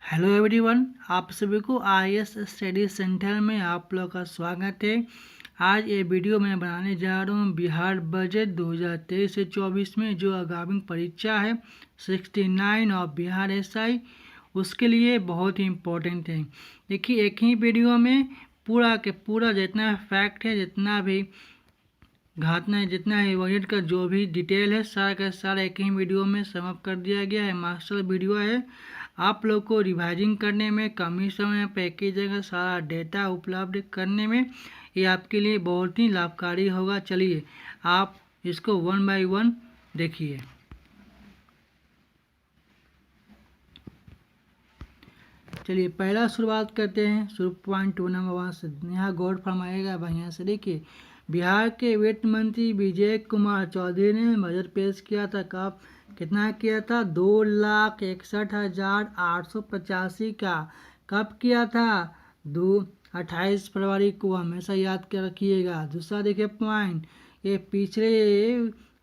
Hello everyone, आप सभी को आईएएस स्टडी सेंटर में आप लोग का स्वागत है। आज ये वीडियो मैं बनाने जा रहा हूँ बिहार बजट 2023 से 24 में जो आगामी परीक्षा है 69 और बिहार एसआई, उसके लिए बहुत ही इम्पोर्टेंट है। देखिए, एक ही वीडियो में पूरा के पूरा जितना फैक्ट है, जितना भी घटना है, जितना है बजट का जो भी डिटेल है, सारा का सारा एक ही वीडियो में समअप कर दिया गया है। मास्टर वीडियो है। आप लोग को रिवाइजिंग करने में कमी समय पे एक ही जगह सारा डेटा उपलब्ध करने में ये आपके लिए बहुत ही लाभकारी होगा। चलिए आप इसको वन बाय वन देखिए। चलिए पहला शुरुआत करते हैं शुरू पॉइंट 2 नंबर 1 से। यहाँ गौर फरमाएगा बढ़िया से। देखिए, बिहार के वित्त मंत्री विजय कुमार चौधरी ने बजट पेश किया था। कब कितना किया था? 2,61,885 का। कब किया था? 28 फरवरी को। हमेशा याद कर रखिएगा। दूसरा देखिए पॉइंट, ये पिछले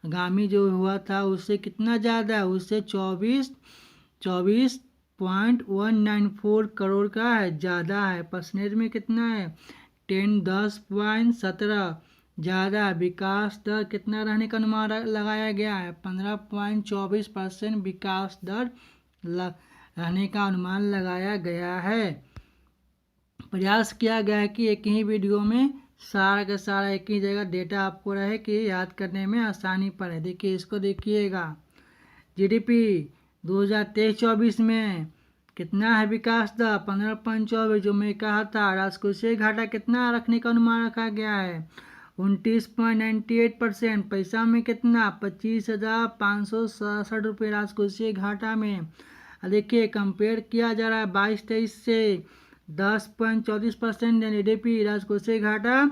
आगामी जो हुआ था उससे कितना ज़्यादा, उससे 24.194 करोड़ का है, ज़्यादा है। परसेंटेज में कितना है? 10.17 ज़्यादा। विकास दर कितना रहने का अनुमान लगाया गया है? 15.24% विकास दर रहने का अनुमान लगाया गया है। प्रयास किया गया है कि एक ही वीडियो में सारा का सारा एक ही जगह डेटा आपको रहे कि याद करने में आसानी पड़े। देखिए इसको देखिएगा। जीडीपी 2023-24 में कितना है विकास दर? 15.24, जो मैं कहा था। राजकोषीय घाटा कितना रखने का अनुमान रखा गया है? 29.98%। पैसा में कितना? 25,567 रुपये राजकोषीय घाटा में। देखिए कंपेयर किया जा रहा है 22-23 से 10.34% जीडीपी। राजकोषीय घाटा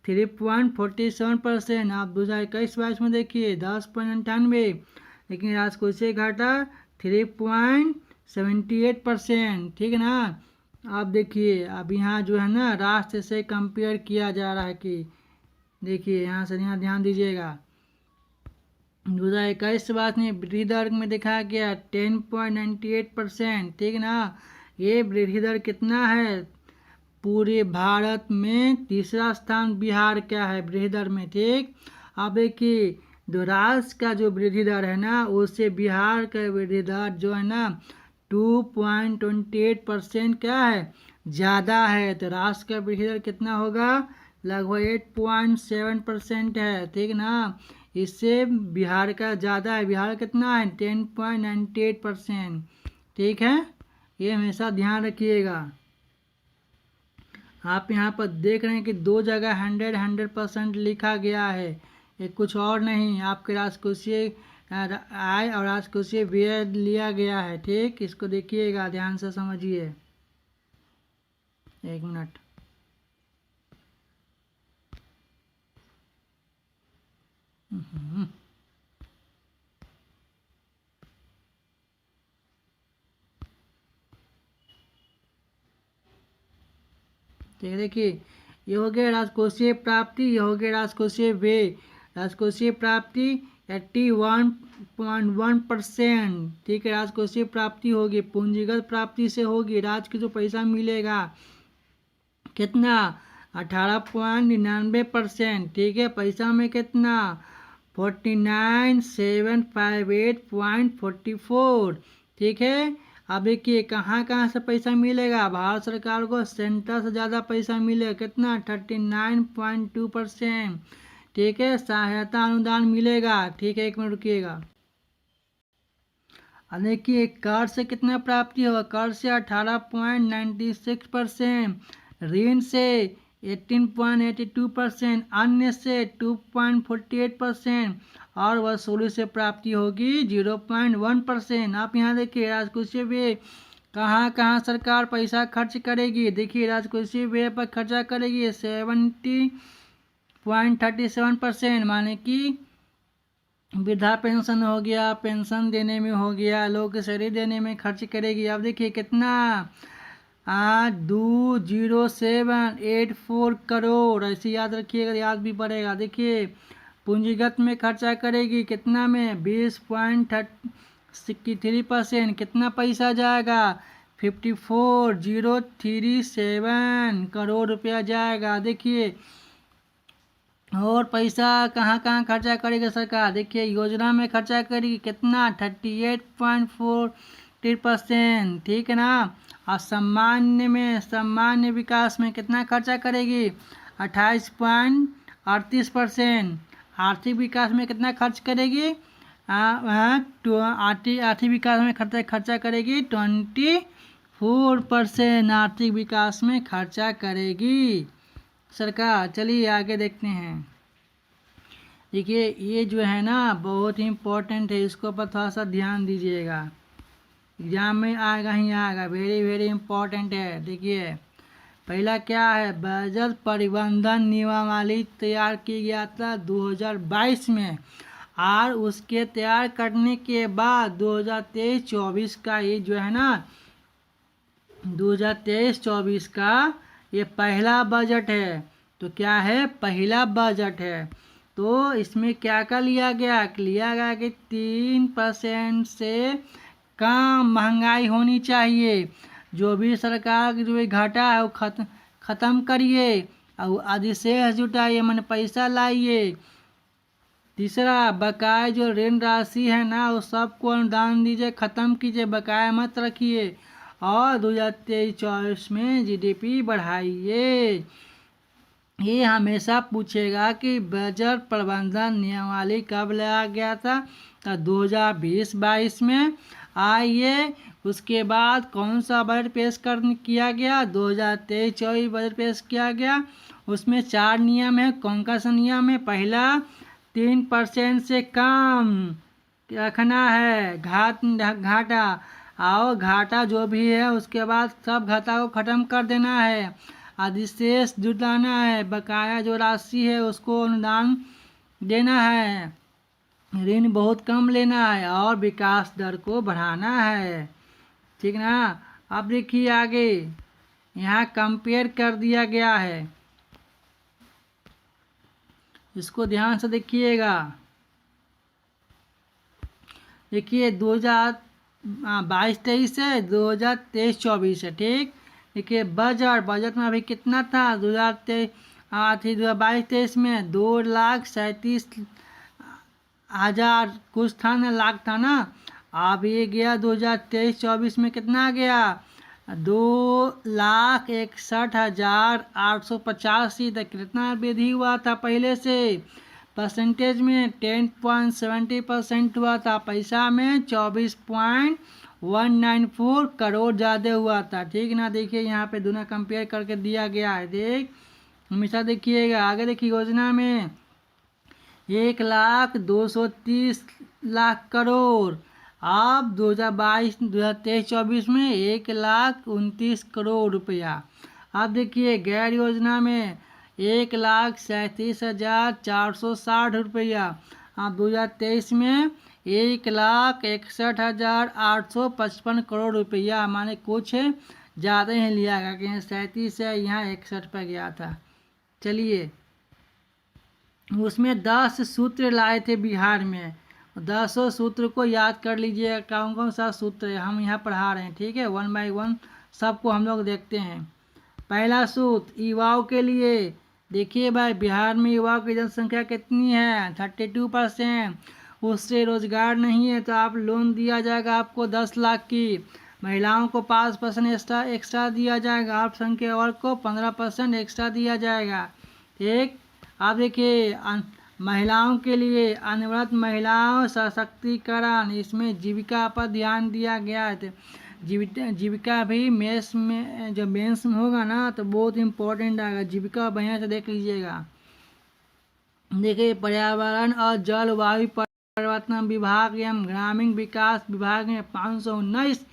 3.47%। आप 2021-22 में देखिए 10.98, लेकिन राजकोषीय घाटा 3.78%। ठीक है ना। आप देखिए अब यहाँ जो है ना राष्ट्र से कंपेयर किया जा रहा है कि देखिए यहाँ से यहाँ ध्यान दीजिएगा। 2021-22 में वृद्धि दर में देखा गया 10.98%। ठीक है ना। ये वृद्धि दर कितना है? पूरे भारत में तीसरा स्थान बिहार क्या है वृद्धि दर में। ठीक। अब देखिए जो राष्ट्र का जो वृद्धि दर है ना, उससे बिहार का वृद्धि दर जो है ना 2.28% क्या है? ज़्यादा है। तो राष्ट्र का वृद्धि दर कितना होगा? लगभग 8.7% है। ठीक ना। इससे बिहार का ज़्यादा है। बिहार कितना है? 10.98%। ठीक है, ये हमेशा ध्यान रखिएगा। आप यहाँ पर देख रहे हैं कि दो जगह 100% लिखा गया है। ये कुछ और नहीं, आपके राजकोषीय आय और राजकोषीय व्यय लिया गया है। ठीक, इसको देखिएगा, ध्यान से समझिए। एक मिनट। ठीक है, देखिए ये हो गया राजकोषीय प्राप्ति, ये हो गया राजकोषीय व्यय। राजकोषीय प्राप्ति 81.1%। ठीक है, राजकोषीय प्राप्ति होगी। पूंजीगत प्राप्ति से होगी। राज्य को जो पैसा मिलेगा कितना? 18.99%। ठीक है, पैसा में कितना? 49,758.44। ठीक है। अब देखिए कहाँ कहाँ से पैसा मिलेगा। भारत सरकार को सेंटर से ज़्यादा पैसा मिलेगा। कितना? 39.2%। ठीक है, सहायता अनुदान मिलेगा। ठीक है, एक मिनट रुकिएगा। अब देखिए कर से कितना प्राप्ति होगा? कर से 18.96%, ऋण से 18.82%, अन्य से 2.48% और वसूली से प्राप्ति होगी 0.1%। आप यहाँ देखिए राजकोषीय व्यय कहाँ कहाँ सरकार पैसा खर्च करेगी। देखिए राजकोषीय व्यय पर खर्चा करेगी 70.37%, माने कि वृद्धा पेंशन हो गया, पेंशन देने में हो गया, लोग के सैलरी देने में खर्च करेगी। अब देखिए कितना? 20,784 करोड़। ऐसे याद रखिएगा, याद भी पड़ेगा। देखिए पूंजीगत में खर्चा करेगी कितना में? 20.63%। कितना पैसा जाएगा? 54,037 करोड़ रुपया जाएगा। देखिए और पैसा कहाँ कहाँ खर्चा करेगी सरकार, देखिए योजना में खर्चा करेगी कितना 38.40%, ठीक है ना। और सामान्य विकास में कितना खर्चा करेगी 28.38%। आर्थिक विकास में कितना खर्च करेगी आर्थिक विकास में खर्चा करेगी 24% आर्थिक विकास में खर्चा करेगी सरकार। चलिए आगे देखते हैं। देखिए ये जो है ना बहुत ही इम्पोर्टेंट है, इसको पर थोड़ा सा ध्यान दीजिएगा, एग्जाम में आएगा ही आएगा, वेरी वेरी इम्पोर्टेंट है। देखिए पहला क्या है, बजट प्रबंधन नियमावली तैयार किया गया था 2022 में, और उसके तैयार करने के बाद 2023-24 का ये जो है ना 2023-24 का ये पहला बजट है। तो क्या है, पहला बजट है। तो इसमें क्या क्या लिया गया कि 3% से कम महंगाई होनी चाहिए, जो भी सरकार की जो भी घाटा है वो ख़त्म करिए और अधिशेष जुटाइए, मैंने पैसा लाइए। तीसरा, बकाया जो ऋण राशि है ना वो सबको अनुदान दीजिए, ख़त्म कीजिए, बकाया मत रखिए। और 2023-24 में जीडीपी बढ़ाइए। ये हमेशा पूछेगा कि बजट प्रबंधन नियमावली कब लाया गया था, तो 2020-22 में। आइए उसके बाद कौन सा बजट पेश किया गया, 2023-24 बजट पेश किया गया। उसमें 4 नियम है। कौन का सा नियम है, पहला 3% से कम रखना है घाटा, और घाटा जो भी है उसके बाद सब घाटा को ख़त्म कर देना है, अधिशेष जुटाना है, बकाया जो राशि है उसको अनुदान देना है, ऋण बहुत कम लेना है, और विकास दर को बढ़ाना है, ठीक ना। अब देखिए आगे यहाँ कंपेयर कर दिया गया है, इसको ध्यान से देखिएगा। देखिए 2022-23 है, 2023-24 है, ठीक। देखिए बजट में अभी कितना था 2022-23 में 2,37,000 कुछ था ना, लाख था ना। अब ये गया 2023-24 में कितना गया 2,61,885 तक, कितना वृद्धि हुआ था पहले से। परसेंटेज में 10.70% हुआ था, पैसा में 24.194 करोड़ ज़्यादा हुआ था, ठीक ना। देखिए यहाँ पे दोनों कंपेयर करके दिया गया है, देख हमेशा देखिएगा। आगे देखिए योजना में 1,230,00,000 करोड़, अब 2023-24 में 1,29,00,000 करोड़ रुपया। अब देखिए गैर योजना में 1,37,460 रुपया, अब 2023 में 1,61,855 करोड़ रुपया, माने कुछ ज़्यादा ही लिया गया, कि 37 है यहाँ 61 पर गया था। चलिए उसमें 10 सूत्र लाए थे बिहार में, 10 सूत्र को याद कर लीजिए, कौन कौन सा सूत्र है हम यहाँ पढ़ा रहे हैं, ठीक है। 1 बाय 1 सबको हम लोग देखते हैं। पहला सूत्र युवाओं के लिए, देखिए भाई बिहार में युवाओं की जनसंख्या कितनी है 32%, उससे रोजगार नहीं है तो आप लोन दिया जाएगा आपको 10 लाख की। महिलाओं को 5% एक्स्ट्रा दिया जाएगा, आप संख्या वर्ग को 15% एक्स्ट्रा दिया जाएगा, ठीक। अब देखिए महिलाओं के लिए अनवरत महिलाओं सशक्तिकरण, इसमें जीविका पर ध्यान दिया गया है। जीविका भी मेंस में जो मेंस में होगा ना तो बहुत इम्पोर्टेंट आएगा, जीविका बढ़िया से देख लीजिएगा। देखिए पर्यावरण और जलवायु परिवर्तन विभाग एवं ग्रामीण विकास विभाग में 519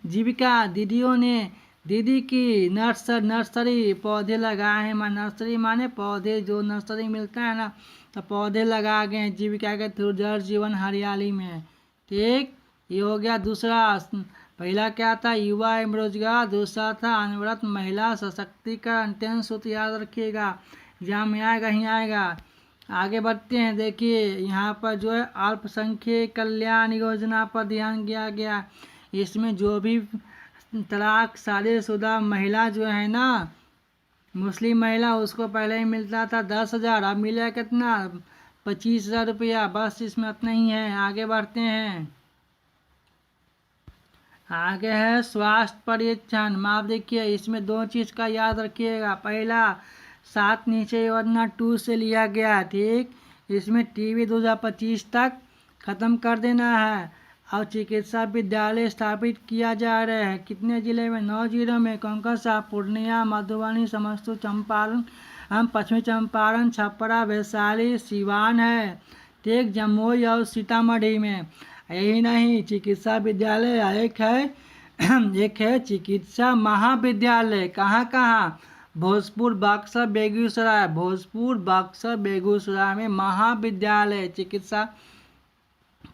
जीविका दीदियों ने दीदी की नर्सरी पौधे लगाए हैं। नर्सरी माने पौधे, जो नर्सरी मिलता है ना तो पौधे लगा गए हैं जीविका के थ्रू, जल जीवन हरियाली में, ठीक। ये हो गया दूसरा। पहला क्या था युवा एवं रोजगार, दूसरा था अनवरत महिला सशक्तिकरण। 3 सूत्र याद रखिएगा, एग्जाम में आएगा ही आएगा। आगे बढ़ते हैं। देखिए यहाँ पर जो है अल्पसंख्यक कल्याण योजना पर ध्यान दिया गया, इसमें जो भी तलाक शादीशुदा महिला जो है ना, मुस्लिम महिला, उसको पहले ही मिलता था 10,000, अब मिला कितना, 25,000 रुपया। बस इसमें इतना ही है। आगे बढ़ते हैं। आगे है स्वास्थ्य परीक्षण। माप देखिए, इसमें दो चीज़ का याद रखिएगा। पहला, 7 नीचे योजना 2 से लिया गया, ठीक। इसमें टीबी 2025 तक ख़त्म कर देना है। और चिकित्सा विद्यालय स्थापित किया जा रहा है। कितने जिले में, 9 जिलों में। कौन कौन सा, पूर्णिया, मधुबनी, समस्तीपुर, चंपारण, पश्चिमी चंपारण, छपरा, वैशाली, सिवान है, ठीक। जमुई और सीतामढ़ी में। यही नहीं, चिकित्सा विद्यालय एक है एक है चिकित्सा महाविद्यालय। कहाँ कहाँ, भोजपुर, बक्सर, बेगूसराय। भोजपुर, बक्सर, बेगूसराय में महाविद्यालय चिकित्सा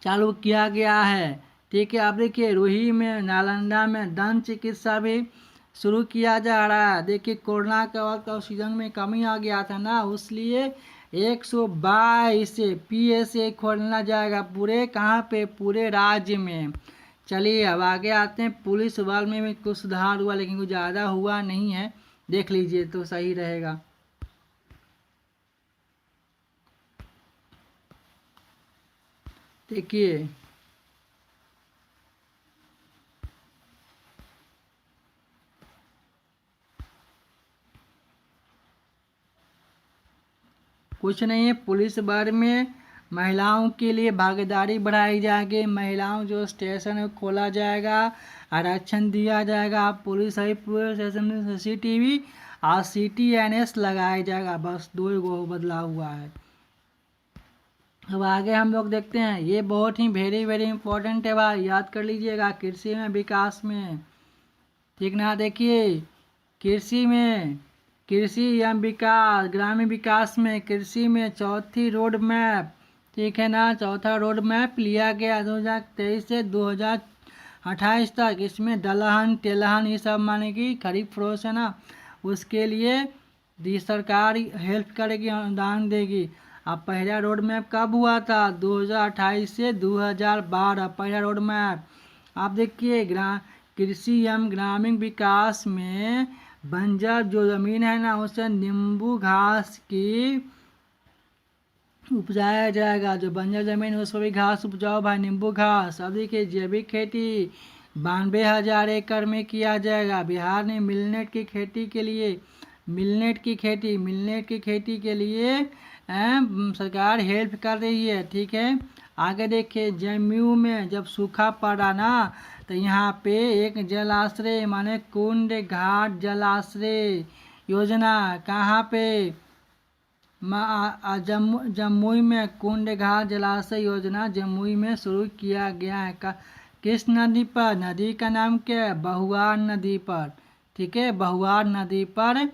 चालू किया गया है, ठीक है। अब देखिए, रूही में, नालंदा में दंत चिकित्सा भी शुरू किया जा रहा है। देखिए, कोरोना के वक्त ऑक्सीजन में कमी आ गया था ना, उसलिए 122 PSA खोलना जाएगा। पूरे कहाँ पे, पूरे राज्य में। चलिए अब आगे आते हैं। पुलिस बल में भी कुछ सुधार हुआ, लेकिन कुछ ज़्यादा हुआ नहीं है। देख लीजिए तो सही रहेगा। देखिए, कुछ नहीं है। पुलिस बल में महिलाओं के लिए भागीदारी बढ़ाई जाएगी। महिलाओं जो स्टेशन है खोला जाएगा, आरक्षण दिया जाएगा। पुलिस है, पूरे स्टेशन में CCTV और CTNS लगाया जाएगा। बस 2 गो बदलाव हुआ है। अब आगे हम लोग देखते हैं। ये बहुत ही वेरी वेरी इंपॉर्टेंट है भाई, याद कर लीजिएगा। कृषि में विकास में, ठीक ना। देखिए, कृषि में, कृषि एवं विकास, ग्रामीण विकास में, कृषि में चौथी रोड मैप, ठीक है ना। चौथा रोड मैप लिया गया 2023 से 2028 तक। इसमें दलहन तेलहन ये सब माने कि खरीफ फरोश है ना, उसके लिए सरकार हेल्प करेगी, अनुदान देगी। अब पहला रोड मैप कब हुआ था, 2028 से 2012 पहला रोड मैप। आप देखिए, कृषि एवं ग्रामीण विकास में बंजर जो ज़मीन है ना, उसे नींबू घास की उपजाया जाएगा। जो बंजर ज़मीन है उस पर भी घास उपजाओ भाई, नींबू घास। अब देखिए, जैविक खेती 92,000 एकड़ में किया जाएगा। बिहार ने मिलनेट की खेती के लिए, मिलनेट की खेती के लिए सरकार हेल्प कर रही है, ठीक है। आगे देखिए, जम्मू में जब सूखा पड़ा ना, तो यहाँ पे एक जलाश्रय माने कुंड घाट जलाश्रय योजना, कहाँ पे, जमुई में कुंड घाट जलाशय योजना जमुई में शुरू किया गया है। किस नदी पर, नदी का नाम क्या है, बहुआर नदी पर, ठीक है। बहुआर नदी पर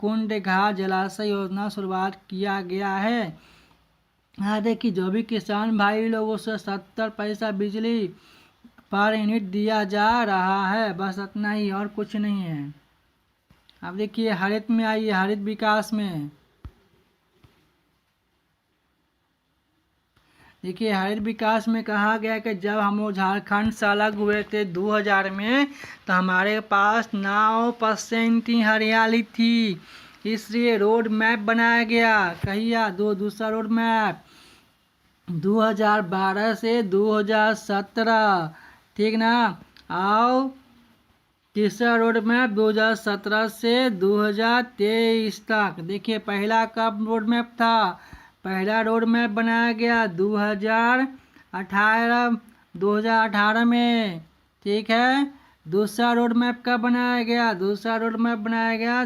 कुंड घाट जलाशय योजना शुरुआत किया गया है। हाँ देखिए, जो भी किसान भाई लोगों से 70 पैसा बिजली पर यूनिट दिया जा रहा है, बस इतना ही, और कुछ नहीं है। अब देखिए, हरित में आइए, हरित विकास में। देखिए, हरित विकास में कहा गया कि जब हम लोग झारखंड से अलग हुए थे 2000 में, तो हमारे पास 9% ही हरियाली थी, इसलिए रोड मैप बनाया गया। कहिए दूसरा रोड मैप 2012 से 2017, ठीक ना। आओ तीसरा रोड मैप 2017 से 2023 तक। देखिए, पहला कब रोड मैप था, पहला रोड मैप बनाया गया 2018 में, ठीक है। दूसरा रोड मैप कब बनाया गया, दूसरा रोड मैप बनाया गया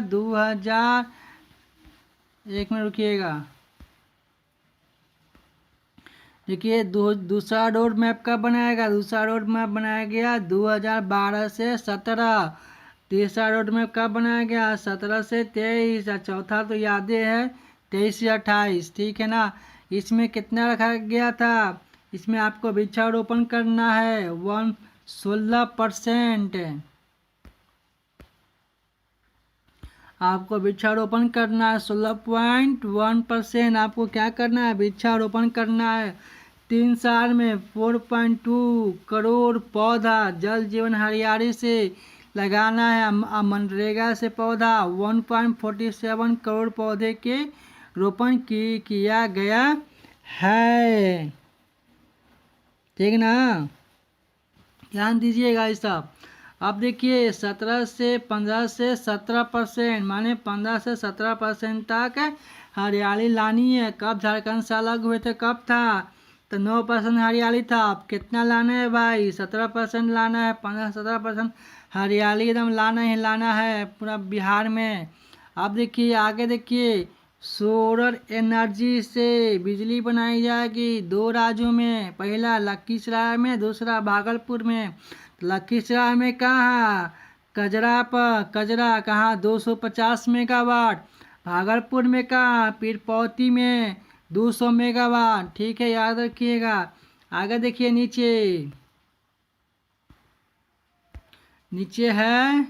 1 मिनट रुकिएगा। देखिए, दूसरा रोड मैप कब बनाएगा, दूसरा रोड मैप बनाया गया 2012 से 17। तीसरा रोड मैप कब बनाया गया, 17 से 23। चौथा तो याद है 23 से 28, ठीक है ना। इसमें कितना रखा गया था, इसमें आपको वृक्षारोपण करना है 16%। आपको वृक्षारोपण करना है 16.1%। आपको क्या करना है, वृक्षारोपण करना है। 3 साल में 4.2 करोड़ पौधा जल जीवन हरियाली से लगाना है। मनरेगा से पौधा 1.47 करोड़ पौधे के रोपण किया गया है। ठीक ना, ध्यान दीजिएगा इस सब। अब देखिए 17 से 15 से 17%, माने 15 से 17% तक हरियाली लानी है। कब झारखंड से अलग हुए थे, कब था, तो 9% हरियाली था। अब कितना लाना है भाई, 17% लाना है। 15-17% हरियाली एकदम लाना ही लाना है पूरा बिहार में। अब देखिए आगे देखिए, सोलर एनर्जी से बिजली बनाई जाएगी 2 राज्यों में, पहला लखीसराय में, दूसरा भागलपुर में। लखीसराय में कहाँ, कजरा कहाँ 250 मेगावाट, भागलपुर में कहाँ, पीरपौती में 200 मेगावाट। ठीक है, याद रखिएगा। आगे देखिए नीचे है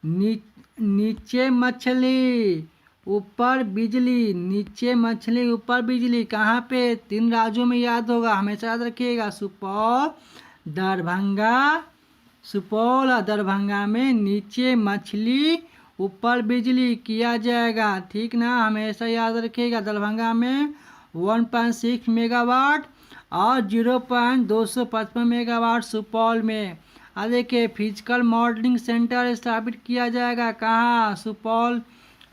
नीचे मछली ऊपर बिजली, नीचे मछली ऊपर बिजली। कहाँ पे, 3 राज्यों में, याद होगा, हमेशा याद रखिएगा। सुपौल और दरभंगा में नीचे मछली ऊपर बिजली किया जाएगा। ठीक ना, हमेशा याद रखिएगा। दरभंगा में 1.6 मेगावाट और 0.255 मेगावाट सुपौल में। देखिए फिजिकल मॉडलिंग सेंटर स्थापित किया जाएगा। कहाँ, सुपौल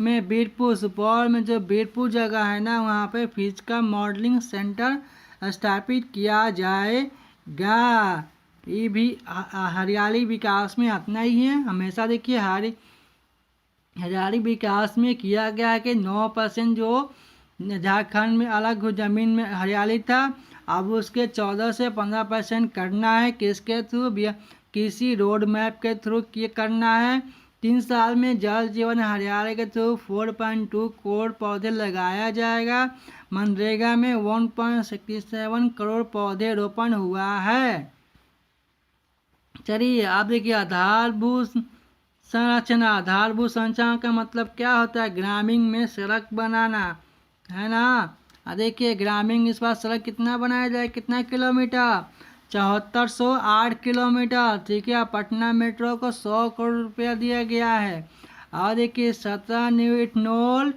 में बीरपुर। सुपौल में जो बीरपुर जगह है ना, वहाँ पे फिजिकल मॉडलिंग सेंटर स्थापित किया जाएगा। ये भी हरियाली विकास में अपना ही है। हमेशा देखिए हरियाली विकास में किया गया है कि 9% जो झारखंड में अलग जमीन में हरियाली था, अब उसके 14 से 15% करना है। किसके थ्रू, किसी रोड मैप के थ्रू करना है। 3 साल में जल जीवन हरियाली के थ्रू 4.2 करोड़ पौधे लगाया जाएगा। मनरेगा में 1.67 करोड़ पौधे रोपण हुआ है। चलिए आप देखिए, आधारभूत संरचना का मतलब क्या होता है, ग्रामीण में सड़क बनाना है ना। देखिए ग्रामीण इस बार सड़क कितना बनाया जाए, कितना किलोमीटर, 7408 किलोमीटर। ठीक है, पटना मेट्रो को 100 करोड़ रुपया दिया गया है। और देखिए 17 न्यू इथनॉल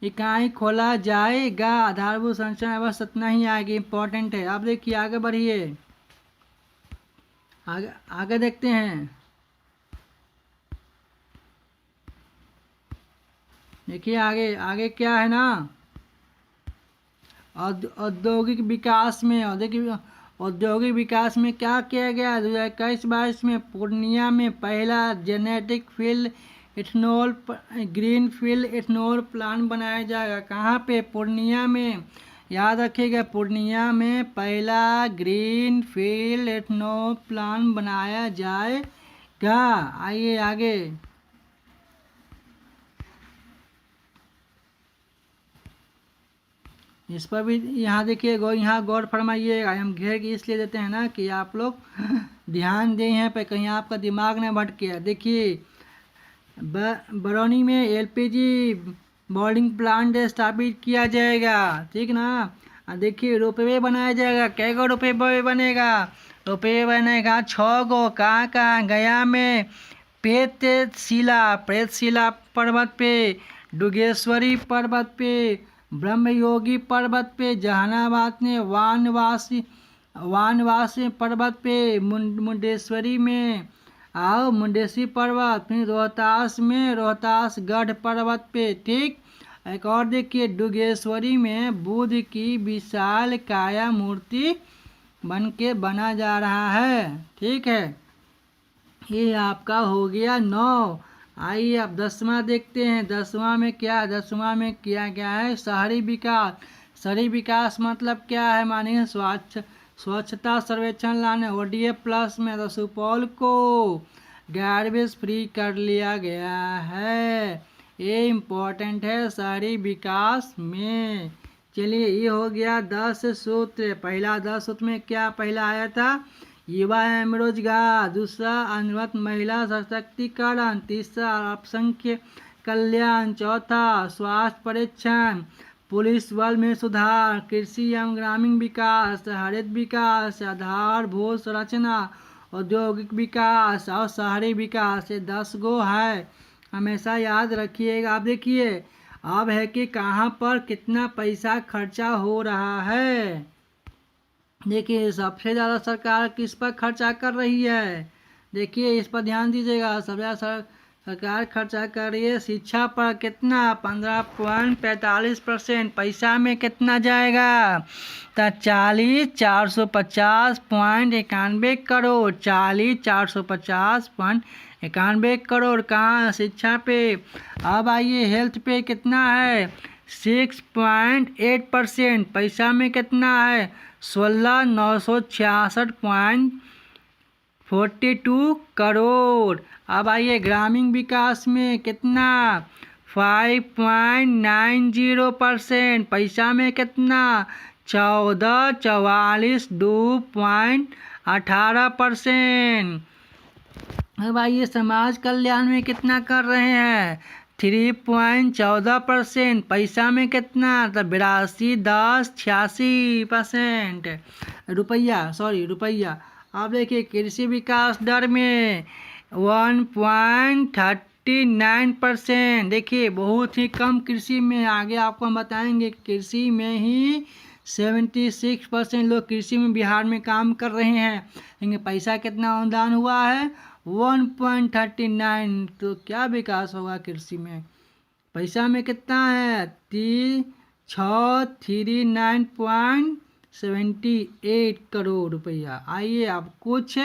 इकाई खोला जाएगा। आधारभूत संरचना बस इतना ही आगे इम्पोर्टेंट है। अब देखिए आगे बढ़िए, आगे देखते हैं। देखिए आगे क्या है ना, औद्योगिक विकास में क्या किया गया। 2021-22 में पूर्णिया में पहला genetic field ethanol green field ethanol plant बनाया जाएगा। कहाँ पे, पूर्णिया में। याद रखिएगा, पूर्णिया में पहला ग्रीन फील्ड इथेनॉल प्लांट बनाया जाएगा। आइए आगे, इस पर भी यहाँ देखिए यहाँ गौर फरमाइएगा। हम घेर के इसलिए देते हैं ना कि आप लोग ध्यान दें यहाँ पे, कहीं आपका दिमाग न भटके। देखिए बरौनी में एलपीजी बोर्डिंग प्लांट स्थापित किया जाएगा। ठीक ना, देखिए रोपवे बनाया जाएगा। कै गो रोपवे बनेगा, रोपवे बनेगा 6 गो। कहाँ, गया में प्रेतशिला पर्वत पे, डुगेश्वरी पर्वत पे, ब्रह्मयोगी पर्वत पे, जहानाबाद में वानवासी पर्वत पे, मुंडेश्वरी में आओ मुंडेश्वरी पर्वत, फिर रोहतास में रोहतासगढ़ पर्वत पे। ठीक, एक और देखिए डुगेश्वरी में बुद्ध की विशाल काया मूर्ति बना जा रहा है। ठीक है, ये आपका हो गया 9। आइए अब 10वां देखते हैं। 10वां में क्या, 10वां में किया गया है शहरी विकास। शहरी विकास मतलब क्या है, मानिए स्वच्छता सर्वेक्षण लाने ODA+ में। तो सुपौल को गार्बेज फ्री कर लिया गया है। ये इम्पोर्टेंट है शहरी विकास में। चलिए ये हो गया 10 सूत्र। पहला 10 सूत्र में क्या पहला आया था, युवा एवं रोजगार। दूसरा अनवरत महिला सशक्तिकरण। तीसरा अल्पसंख्यक कल्याण। चौथा स्वास्थ्य परीक्षण। पुलिस बल में सुधार, कृषि एवं ग्रामीण विकास, हरित विकास, आधारभूत संरचना, औद्योगिक विकास और शहरी विकास, ये 10 गो है, हमेशा याद रखिएगा। आप देखिए अब है कि कहाँ पर कितना पैसा खर्चा हो रहा है। देखिए सबसे ज़्यादा सरकार किस पर खर्चा कर रही है, देखिए इस पर ध्यान दीजिएगा। सबसे ज़्यादा सरकार खर्चा कर रही है शिक्षा पर, कितना 15.45%। पैसा में कितना जाएगा तो 40,450.91 करोड़, 40,450.91 करोड़ कहाँ शिक्षा पे। अब आइए हेल्थ पे कितना है 6.8%। पैसा में कितना है 16,966.42 करोड़। अब आइए ग्रामीण विकास में कितना 5.90%। पैसा में कितना 14,44.18%। अब आइए समाज कल्याण में कितना कर रहे हैं 3.14%। पैसा में कितना तो 82,10,86% रुपया। अब देखिए कृषि विकास दर में 1.39%। देखिए बहुत ही कम कृषि में, आगे आपको हम बताएंगे कृषि में ही 76% लोग कृषि में बिहार में काम कर रहे हैं। लेकिन पैसा कितना अनुदान हुआ है 1.39। तो क्या विकास होगा कृषि में। पैसा में कितना है 639.78 करोड़ रुपया। आइए अब कुछ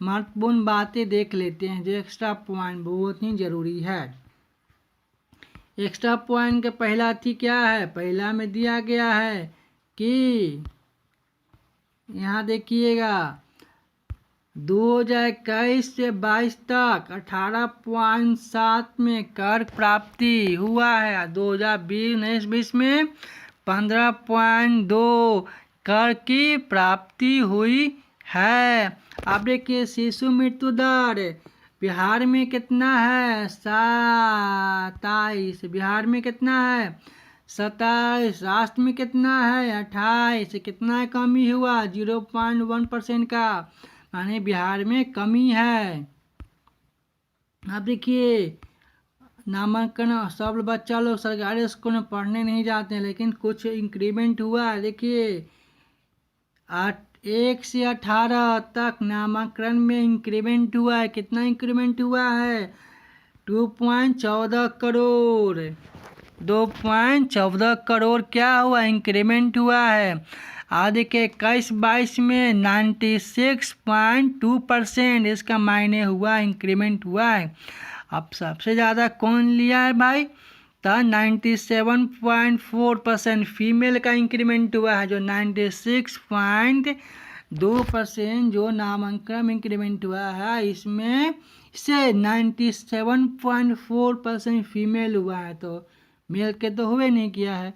महत्वपूर्ण बातें देख लेते हैं जो एक्स्ट्रा पॉइंट बहुत ही जरूरी है। एक्स्ट्रा पॉइंट का पहला थी क्या है, पहला में दिया गया है कि यहाँ देखिएगा 2021 से 22 तक 18.7 में कर प्राप्ति हुआ है। 2020 में 15.2 कर की प्राप्ति हुई है। अब देखिए शिशु मृत्यु दर बिहार में कितना है 27। बिहार में कितना है 27। राष्ट्र में कितना है 28। कितना कमी हुआ 0.1% का, माने बिहार में कमी है। अब देखिए नामांकन सब बच्चा लोग सरकारी स्कूल में पढ़ने नहीं जाते हैं, लेकिन कुछ इंक्रीमेंट हुआ है। देखिए 1 से 18 तक नामांकन में इंक्रीमेंट हुआ है। कितना इंक्रीमेंट हुआ है 2.14 करोड़। 2.14 करोड़ क्या हुआ इंक्रीमेंट हुआ है। आगे के 21-22 में 96.2% इसका मायने हुआ इंक्रीमेंट हुआ है। अब सबसे ज़्यादा कौन लिया है भाई तो 97.4% फीमेल का इंक्रीमेंट हुआ है, जो 96.2% जो नामांकन में इंक्रीमेंट हुआ है इसमें से 97.4% फीमेल हुआ है, तो मेल के तो हुए नहीं किया है।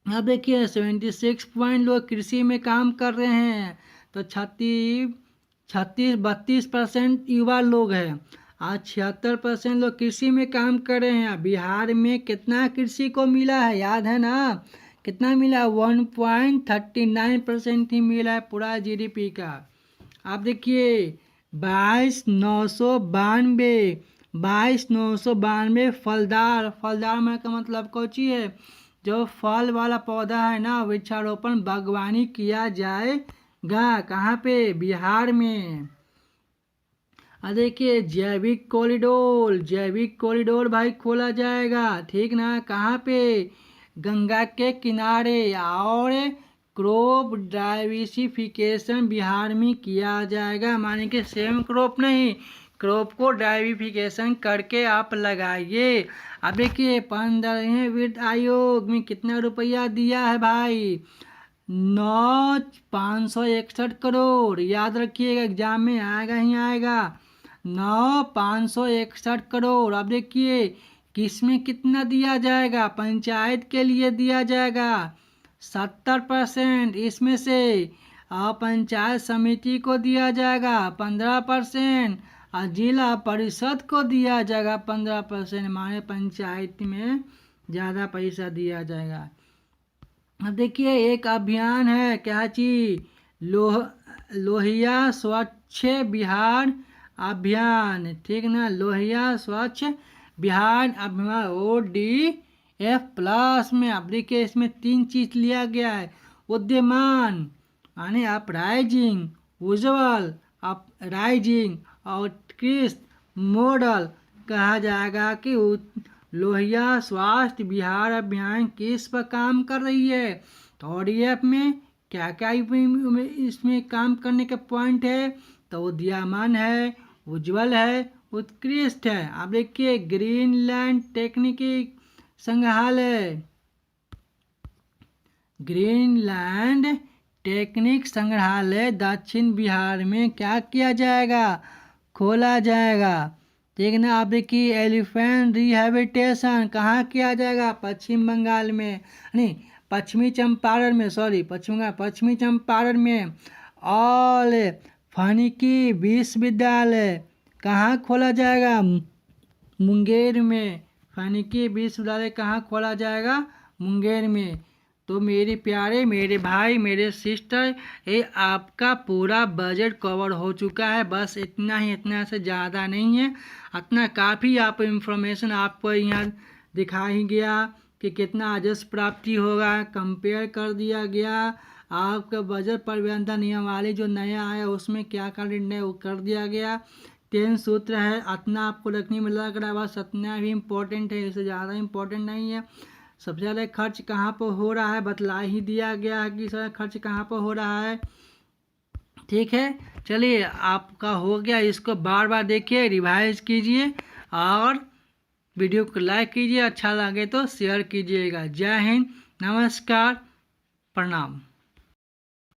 अब देखिए 76 लोग कृषि में काम कर रहे हैं, तो 32% युवा लोग हैं। आज 76% लोग कृषि में काम कर रहे हैं। बिहार में कितना कृषि को मिला है याद है ना, कितना मिला 1.39% ही मिला है पूरा जीडीपी का। आप देखिए 22,992 फलदार में का मतलब कौची है, जो फल वाला पौधा है ना वृक्षारोपण बागवानी किया जाएगा। कहाँ पे बिहार में। देखिए जैविक कॉरिडोर भाई खोला जाएगा, ठीक ना। कहाँ पे गंगा के किनारे। और क्रॉप डाइवर्सिफिकेशन बिहार में किया जाएगा, माने कि सेम क्रॉप नहीं, क्रॉप को डाइवर्सिफिकेशन करके आप लगाइए। अब देखिए 15वें वित्त आयोग में कितना रुपया दिया है भाई 9,561 करोड़। याद रखिएगा एग्जाम में आएगा ही आएगा 9,561 करोड़। अब देखिए किसमें कितना दिया जाएगा, पंचायत के लिए दिया जाएगा 70%, इसमें से पंचायत समिति को दिया जाएगा 15% और जिला परिषद को दिया जाएगा 15%। हमारे पंचायत में ज़्यादा पैसा दिया जाएगा। अब देखिए एक अभियान है, क्या चीज, लोहिया स्वच्छ बिहार अभियान, ठीक ना, लोहिया स्वच्छ बिहार अभियान ODF+ में। अब देखिए इसमें 3 चीज लिया गया है, उद्यमान यानी अपराइजिंग, उज्ज्वल अपराइजिंग और उत्कृष्ट मॉडल। कहा जाएगा कि लोहिया स्वास्थ्य बिहार अभियान किस पर काम कर रही है, तो ODF में क्या क्या इसमें काम करने के पॉइंट है, तो उदीयमान है, उज्ज्वल है, उत्कृष्ट है। अब देखिए ग्रीनलैंड टेक्निकी संग्रहालय, ग्रीनलैंड टेक्निक संग्रहालय दक्षिण बिहार में क्या किया जाएगा, खोला जाएगा, ठीक ना। आप देखिए एलिफेंट रिहेबिलिटेशन कहाँ किया जाएगा, पश्चिम बंगाल में, नहीं पश्चिमी चंपारण में, सॉरी पश्चिमी चंपारण में। और वानिकी विश्वविद्यालय कहाँ खोला जाएगा, मुंगेर में। वानिकी विश्वविद्यालय कहाँ खोला जाएगा, मुंगेर में। तो मेरे प्यारे, मेरे भाई, मेरे सिस्टर, ये आपका पूरा बजट कवर हो चुका है। बस इतना ही, इतना से ज़्यादा नहीं है, इतना काफ़ी। आप इंफॉर्मेशन आपको यहाँ दिखा ही गया कि कितना राजस्व प्राप्ति होगा, कंपेयर कर दिया गया। आपका बजट प्रबंधन नियमावली जो नया आया उसमें क्या क्या निर्णय वो कर दिया गया। 3 सूत्र है, इतना आपको रखने में लग रहा है, बस इतना भी इम्पोर्टेंट है, इससे ज़्यादा इम्पोर्टेंट नहीं है। सबसे ज़्यादा खर्च कहाँ पर हो रहा है बतला ही दिया गया है कि सर खर्च कहाँ पर हो रहा है, ठीक है। चलिए आपका हो गया, इसको बार बार देखिए, रिवाइज कीजिए और वीडियो को लाइक कीजिए, अच्छा लगे तो शेयर कीजिएगा। जय हिंद, नमस्कार, प्रणाम।